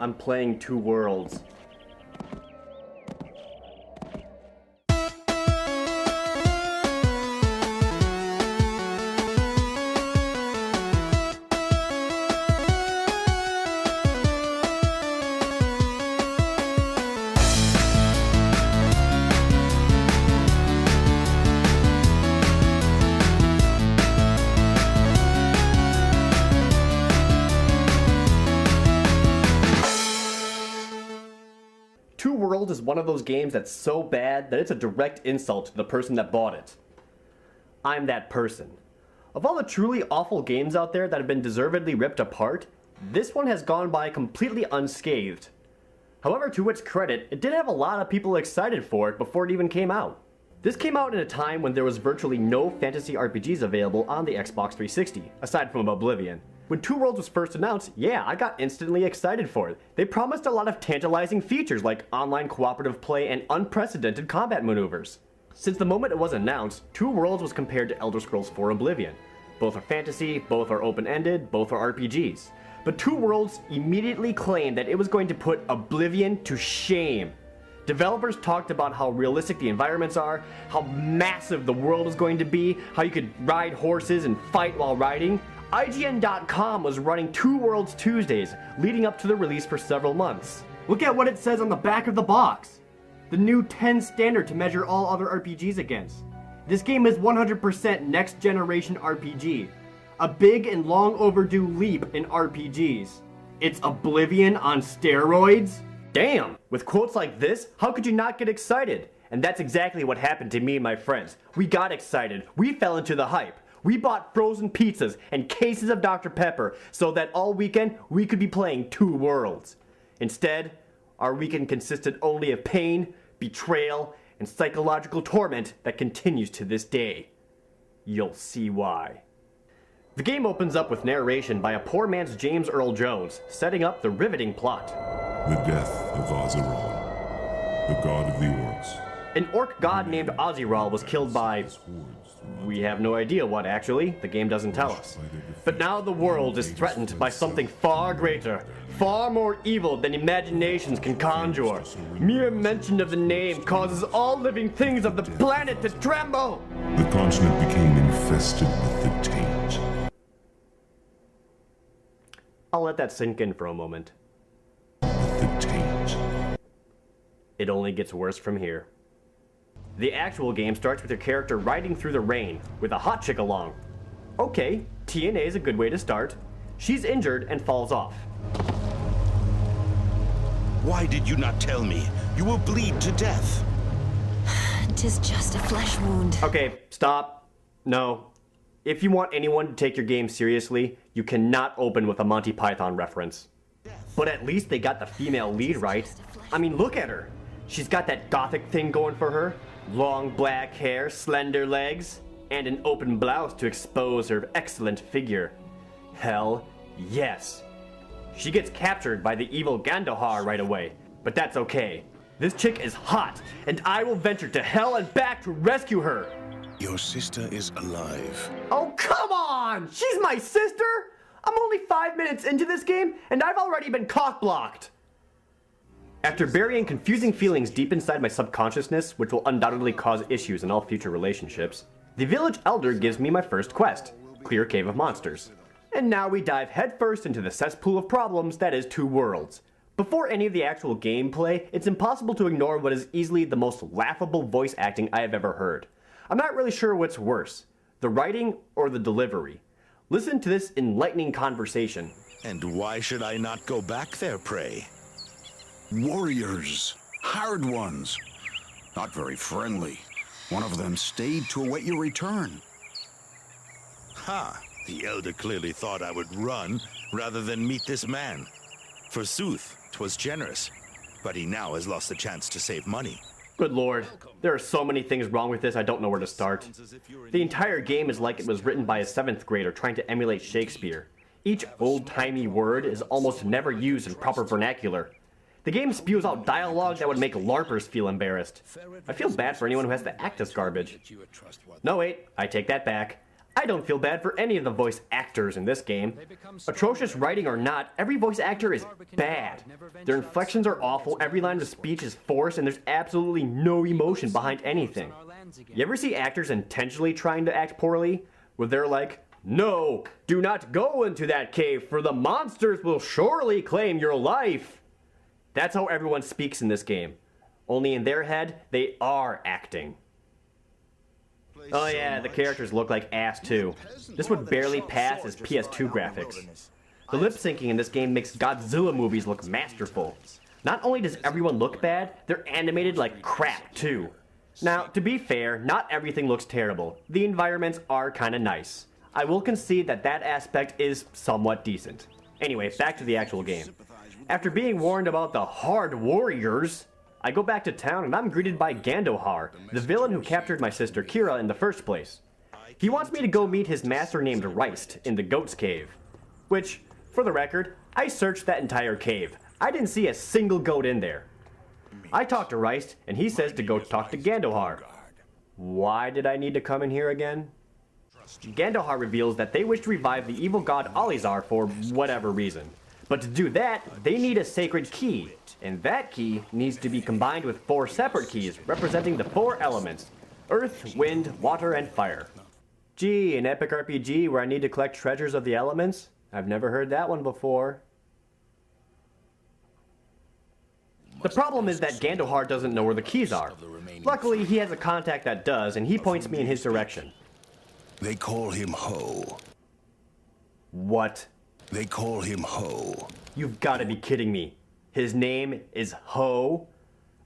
I'm playing Two Worlds. Two Worlds is one of those games that's so bad that it's a direct insult to the person that bought it. I'm that person. Of all the truly awful games out there that have been deservedly ripped apart, this one has gone by completely unscathed. However, to its credit, it did have a lot of people excited for it before it even came out. This came out in a time when there was virtually no fantasy RPGs available on the Xbox 360, aside from Oblivion. When Two Worlds was first announced, yeah, I got instantly excited for it. They promised a lot of tantalizing features like online cooperative play and unprecedented combat maneuvers. Since the moment it was announced, Two Worlds was compared to Elder Scrolls IV Oblivion. Both are fantasy, both are open-ended, both are RPGs. But Two Worlds immediately claimed that it was going to put Oblivion to shame. Developers talked about how realistic the environments are, how massive the world is going to be, how you could ride horses and fight while riding. IGN.com was running Two Worlds Tuesdays, leading up to the release for several months. Look at what it says on the back of the box. The new 10 standard to measure all other RPGs against. This game is 100% next generation RPG. A big and long overdue leap in RPGs. It's Oblivion on steroids? Damn! With quotes like this, how could you not get excited? And that's exactly what happened to me and my friends. We got excited. We fell into the hype. We bought frozen pizzas and cases of Dr. Pepper so that all weekend we could be playing Two Worlds. Instead, our weekend consisted only of pain, betrayal, and psychological torment that continues to this day. You'll see why. The game opens up with narration by a poor man's James Earl Jones, setting up the riveting plot. The death of Ozyral, the god of the orcs. An orc god named Ozyral was killed by... we have no idea what, actually. The game doesn't tell us. But now the world is threatened by something far greater, far more evil than imaginations can conjure. Mere mention of the name causes all living things of the planet to tremble! The continent became infested with the taint. I'll let that sink in for a moment. The taint. It only gets worse from here. The actual game starts with your character riding through the rain, with a hot chick along. Okay, TNA is a good way to start. She's injured and falls off. Why did you not tell me? You will bleed to death. 'Tis just a flesh wound. Okay, stop. No. If you want anyone to take your game seriously, you cannot open with a Monty Python reference. But at least they got the female lead right. I mean, look at her. She's got that gothic thing going for her. Long black hair, slender legs, and an open blouse to expose her excellent figure. Hell yes. She gets captured by the evil Gandalf right away, but that's okay. This chick is hot, and I will venture to hell and back to rescue her. Your sister is alive. Oh, come on! She's my sister? I'm only 5 minutes into this game, and I've already been cock-blocked. After burying confusing feelings deep inside my subconsciousness, which will undoubtedly cause issues in all future relationships, the village elder gives me my first quest, clear Cave of Monsters. And now we dive headfirst into the cesspool of problems that is Two Worlds. Before any of the actual gameplay, it's impossible to ignore what is easily the most laughable voice acting I have ever heard. I'm not really sure what's worse, the writing or the delivery. Listen to this enlightening conversation. And why should I not go back there, pray? Warriors, hard ones, not very friendly. One of them stayed to await your return. Ha! The elder clearly thought I would run rather than meet this man. Forsooth, 'twas generous, but he now has lost the chance to save money. Good lord, there are so many things wrong with this I don't know where to start. The entire game is like it was written by a 7th grader trying to emulate Shakespeare. Each old-timey word is almost never used in proper vernacular. The game spews out dialogue that would make LARPers feel embarrassed. I feel bad for anyone who has to act as garbage. No wait, I take that back. I don't feel bad for any of the voice actors in this game. Atrocious writing or not, every voice actor is bad. Their inflections are awful, every line of speech is forced, and there's absolutely no emotion behind anything. You ever see actors intentionally trying to act poorly? Where they're like, "No, do not go into that cave, for the monsters will surely claim your life." That's how everyone speaks in this game. Only in their head, they are acting. Oh yeah, the characters look like ass too. This would barely pass as PS2 graphics. The lip syncing in this game makes Godzilla movies look masterful. Not only does everyone look bad, they're animated like crap too. Now, to be fair, not everything looks terrible. The environments are kinda nice. I will concede that that aspect is somewhat decent. Anyway, back to the actual game. After being warned about the Hard Warriors, I go back to town and I'm greeted by Gandohar, the villain who captured my sister Kira in the first place. He wants me to go meet his master named Reist in the Goat's Cave. Which, for the record, I searched that entire cave. I didn't see a single goat in there. I talk to Reist and he says to go talk to Gandohar. Why did I need to come in here again? Gandohar reveals that they wish to revive the evil god Alizar for whatever reason. But to do that, they need a sacred key, and that key needs to be combined with 4 separate keys representing the 4 elements: earth, wind, water, and fire. Gee, an epic RPG where I need to collect treasures of the elements? I've never heard that one before. The problem is that Gandohar doesn't know where the keys are. Luckily, he has a contact that does, and he points me in his direction. They call him Ho. What? They call him Ho. You've got to be kidding me. His name is Ho?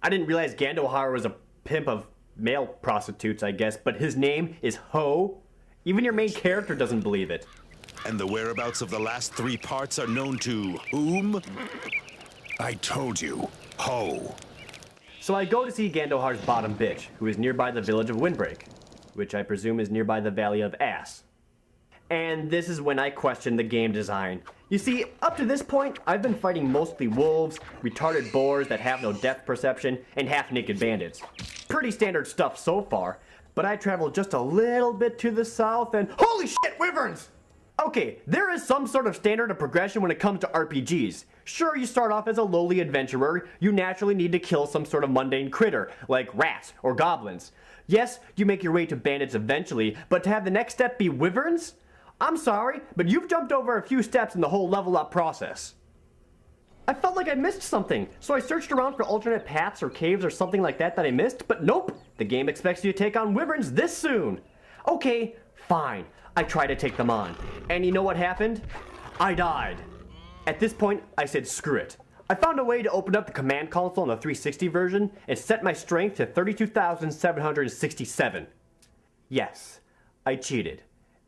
I didn't realize Gandohar was a pimp of male prostitutes, I guess, but his name is Ho? Even your main character doesn't believe it. And the whereabouts of the last 3 parts are known to whom? I told you, Ho. So I go to see Gandohar's bottom bitch, who is nearby the village of Windbreak, which I presume is nearby the Valley of Ass. And this is when I question the game design. You see, up to this point, I've been fighting mostly wolves, retarded boars that have no depth perception, and half-naked bandits. Pretty standard stuff so far, but I traveled just a little bit to the south and holy shit, wyverns! Okay, there is some sort of standard of progression when it comes to RPGs. Sure, you start off as a lowly adventurer, you naturally need to kill some sort of mundane critter, like rats or goblins. Yes, you make your way to bandits eventually, but to have the next step be wyverns? I'm sorry, but you've jumped over a few steps in the whole level up process. I felt like I missed something, so I searched around for alternate paths or caves or something like that I missed, but nope, the game expects you to take on wyverns this soon. Okay, fine, I tried to take them on, and you know what happened? I died. At this point, I said screw it. I found a way to open up the command console on the 360 version and set my strength to 32,767. Yes, I cheated.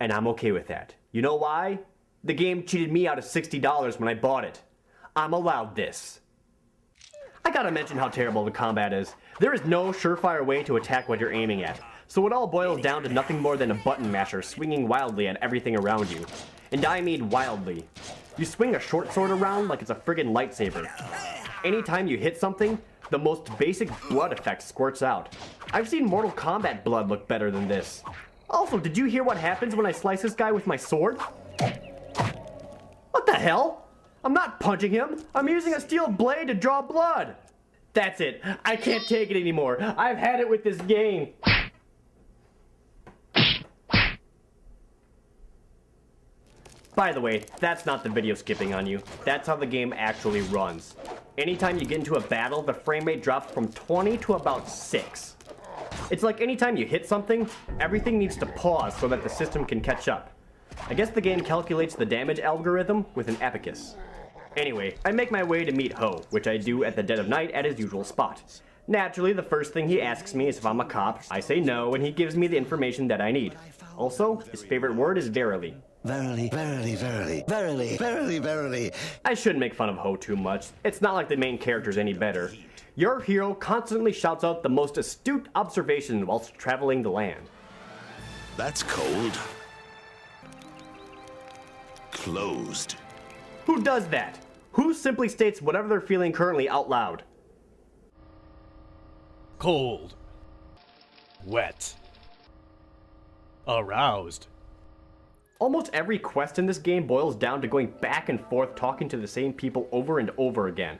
And I'm okay with that. You know why? The game cheated me out of $60 when I bought it. I'm allowed this. I gotta mention how terrible the combat is. There is no surefire way to attack what you're aiming at, so it all boils down to nothing more than a button masher swinging wildly at everything around you. And I mean wildly. You swing a short sword around like it's a friggin' lightsaber. Anytime you hit something, the most basic blood effect squirts out. I've seen Mortal Kombat blood look better than this. Also, did you hear what happens when I slice this guy with my sword? What the hell? I'm not punching him. I'm using a steel blade to draw blood. That's it. I can't take it anymore. I've had it with this game. By the way, that's not the video skipping on you. That's how the game actually runs. Anytime you get into a battle, the frame rate drops from 20 to about 6. It's like anytime you hit something, everything needs to pause so that the system can catch up. I guess the game calculates the damage algorithm with an abacus. Anyway, I make my way to meet Ho, which I do at the dead of night at his usual spot. Naturally, the first thing he asks me is if I'm a cop. I say no, and he gives me the information that I need. Also, his favorite word is verily. Verily, verily, verily, verily, verily, verily. I shouldn't make fun of Ho too much. It's not like the main character's any better. Your hero constantly shouts out the most astute observation whilst traveling the land. That's cold. Closed. Who does that? Who simply states whatever they're feeling currently out loud? Cold. Wet. Aroused. Almost every quest in this game boils down to going back and forth talking to the same people over and over again.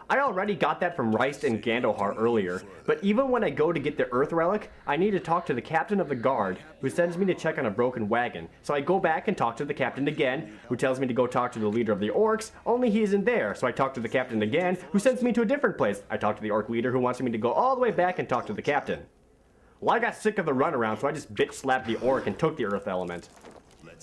I already got that from Reist and Gandohar earlier, but even when I go to get the Earth Relic, I need to talk to the captain of the guard, who sends me to check on a broken wagon. So I go back and talk to the captain again, who tells me to go talk to the leader of the orcs, only he isn't there. So I talk to the captain again, who sends me to a different place. I talk to the orc leader, who wants me to go all the way back and talk to the captain. Well, I got sick of the runaround, so I just bitch slapped the orc and took the Earth Element.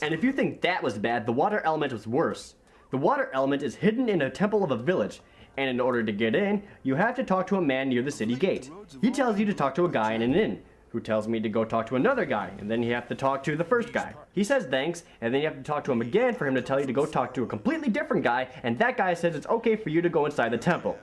And if you think that was bad, the Water Element was worse. The Water Element is hidden in a temple of a village, and in order to get in, you have to talk to a man near the city gate. He tells you to talk to a guy in an inn, who tells me to go talk to another guy, and then you have to talk to the first guy. He says thanks, and then you have to talk to him again for him to tell you to go talk to a completely different guy, and that guy says it's okay for you to go inside the temple.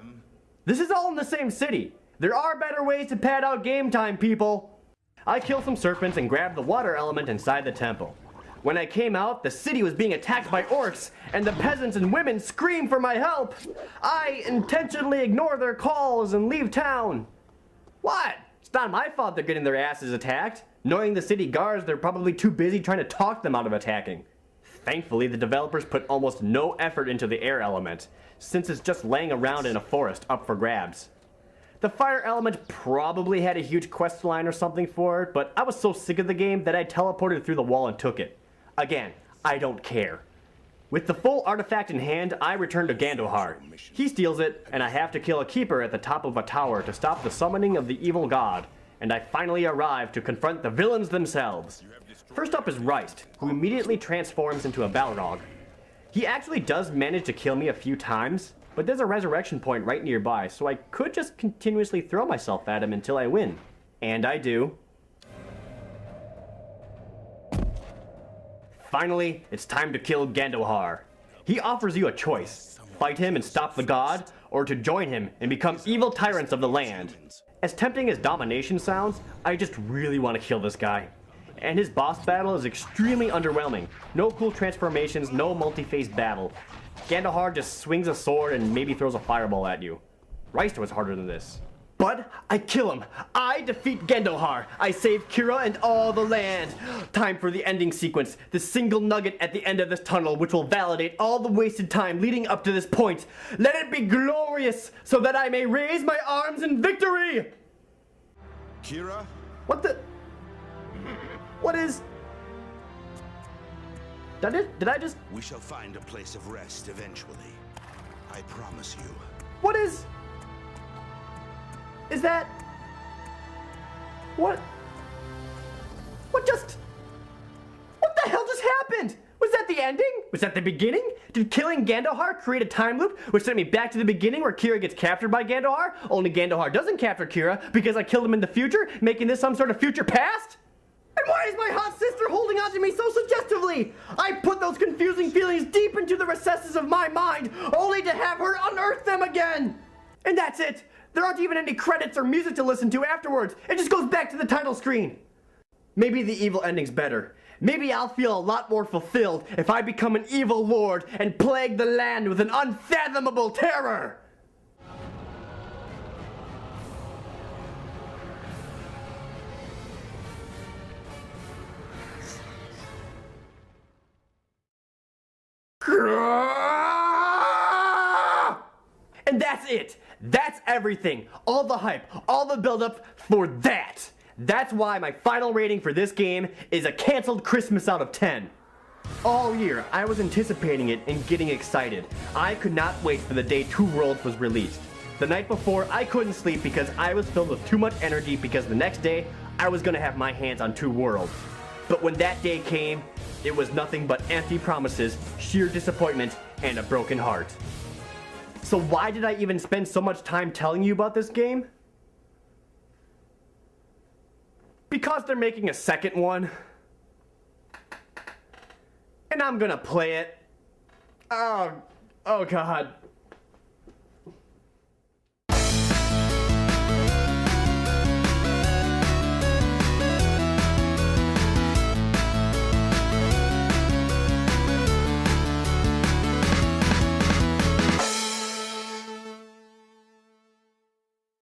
This is all in the same city. There are better ways to pad out game time, people. I kill some serpents and grab the Water Element inside the temple. When I came out, the city was being attacked by orcs, and the peasants and women scream for my help. I intentionally ignore their calls and leave town. What? It's not my fault they're getting their asses attacked. Knowing the city guards, they're probably too busy trying to talk them out of attacking. Thankfully, the developers put almost no effort into the air element, since it's just laying around in a forest up for grabs. The fire element probably had a huge quest line or something for it, but I was so sick of the game that I teleported through the wall and took it. Again, I don't care. With the full artifact in hand, I return to Gandohar. He steals it, and I have to kill a keeper at the top of a tower to stop the summoning of the evil god, and I finally arrive to confront the villains themselves. First up is Reist, who immediately transforms into a Balrog. He actually does manage to kill me a few times, but there's a resurrection point right nearby, so I could just continuously throw myself at him until I win. And I do. Finally, it's time to kill Gandohar. He offers you a choice: fight him and stop the god, or to join him and become evil tyrants of the land. As tempting as domination sounds, I just really want to kill this guy. And his boss battle is extremely underwhelming. No cool transformations, no multi-phase battle. Gandohar just swings a sword and maybe throws a fireball at you. Reist was harder than this. But I kill him. I defeat Gandohar. I save Kira and all the land. Time for the ending sequence. The single nugget at the end of this tunnel, which will validate all the wasted time leading up to this point. Let it be glorious, so that I may raise my arms in victory. Kira? What the? What is? Did I just? We shall find a place of rest eventually. I promise you. What is? Is that? What? What the hell just happened? Was that the ending? Was that the beginning? Did killing Gandohar create a time loop which sent me back to the beginning where Kira gets captured by Gandohar? Only Gandohar doesn't capture Kira because I killed him in the future, making this some sort of future past? And why is my hot sister holding on to me so suggestively? I put those confusing feelings deep into the recesses of my mind, only to have her unearth them again! And that's it! There aren't even any credits or music to listen to afterwards. It just goes back to the title screen. Maybe the evil ending's better. Maybe I'll feel a lot more fulfilled if I become an evil lord and plague the land with an unfathomable terror. And that's it. That's everything. All the hype, all the build-up for that. That's why my final rating for this game is a canceled Christmas out of 10. All year, I was anticipating it and getting excited. I could not wait for the day Two Worlds was released. The night before, I couldn't sleep because I was filled with too much energy because the next day, I was gonna have my hands on Two Worlds. But when that day came, it was nothing but empty promises, sheer disappointment, and a broken heart. So why did I even spend so much time telling you about this game? Because they're making a second one. And I'm gonna play it. Oh God.